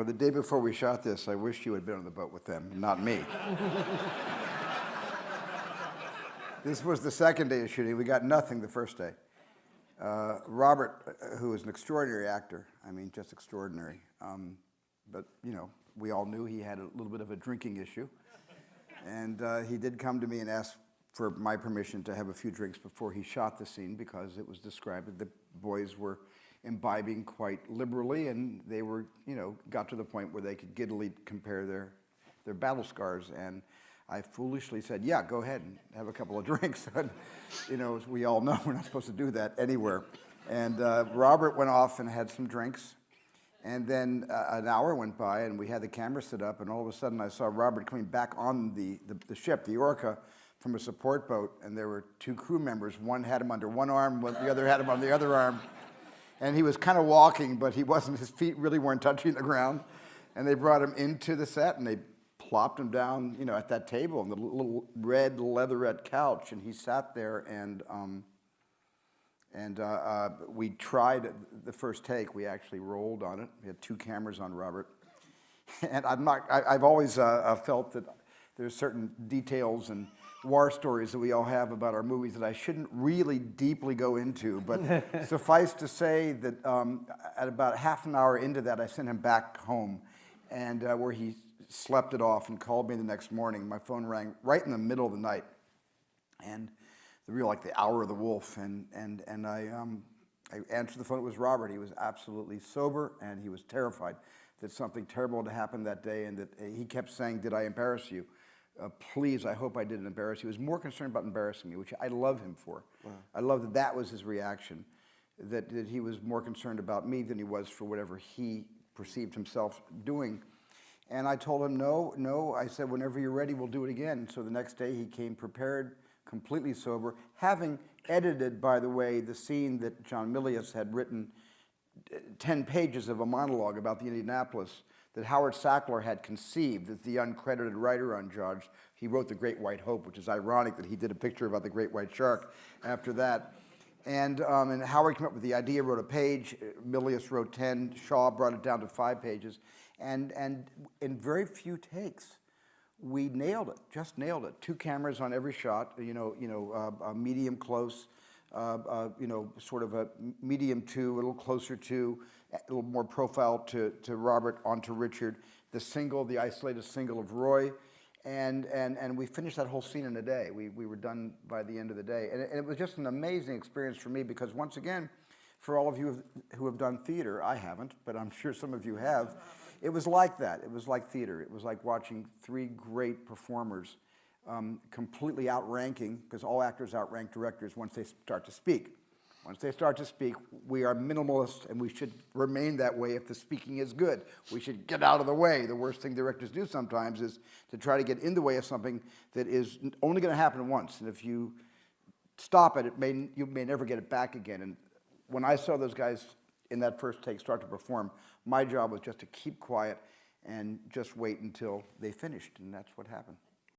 the day before we shot this, I wish you had been on the boat with them, not me. This was the second day of shooting. We got nothing the first day. Robert, who is an extraordinary actor, I mean, just extraordinary. But, you know, we all knew he had a little bit of a drinking issue. And he did come to me and ask for my permission to have a few drinks before he shot the scene, because it was described that the boys were imbibing quite liberally, and they were, you know, got to the point where they could giddily compare their battle scars. And I foolishly said, yeah, go ahead and have a couple of drinks. And, you know, as we all know, we're not supposed to do that anywhere. And Robert went off and had some drinks. And then an hour went by, and we had the camera set up, and all of a sudden I saw Robert coming back on the ship, the Orca, from a support boat, and there were two crew members. One had him under one arm, the other had him on the other arm. And he was kind of walking, but he wasn't, his feet really weren't touching the ground. And they brought him into the set, and they plopped him down, you know, at that table on the little red leatherette couch, and he sat there, and we tried the first take. We actually rolled on it. We had two cameras on Robert. And I've always felt that there's certain details and war stories that we all have about our movies that I shouldn't really deeply go into, but suffice to say that at about half an hour into that, I sent him back home, and where he slept it off and called me the next morning. My phone rang right in the middle of the night, and the hour of the wolf, and I answered the phone. It was Robert. He was absolutely sober, and he was terrified that something terrible had happened that day, and that he kept saying, "Did I embarrass you? Please, I hope I didn't embarrass you." He was more concerned about embarrassing me, which I love him for. Wow. I love that that was his reaction, that he was more concerned about me than he was for whatever he perceived himself doing. And I told him, no, I said, whenever you're ready, we'll do it again. And so the next day he came prepared, completely sober, having edited, by the way, the scene that John Milius had written 10 pages of a monologue about the Indianapolis that Howard Sackler had conceived, as the uncredited writer on Judge. He wrote The Great White Hope, which is ironic that he did a picture about the Great White Shark after that. And Howard came up with the idea, wrote a page, Milius wrote 10, Shaw brought it down to 5 pages. And in very few takes, we nailed it, just nailed it. 2 cameras on every shot, a medium close, sort of a medium to, a little closer to, a little more profile to Robert, onto Richard, the isolated single of Roy, and we finished that whole scene in a day. We were done by the end of the day. And it was just an amazing experience for me, because once again, for all of you who have done theater, I haven't, but I'm sure some of you have, it was like that. It was like theater. It was like watching 3 great performers completely outranking, because all actors outrank directors once they start to speak. Once they start to speak, we are minimalists, and we should remain that way if the speaking is good. We should get out of the way. The worst thing directors do sometimes is to try to get in the way of something that is only going to happen once. And if you stop it, you may never get it back again. And when I saw those guys in that first take start to perform, my job was just to keep quiet and just wait until they finished, and that's what happened.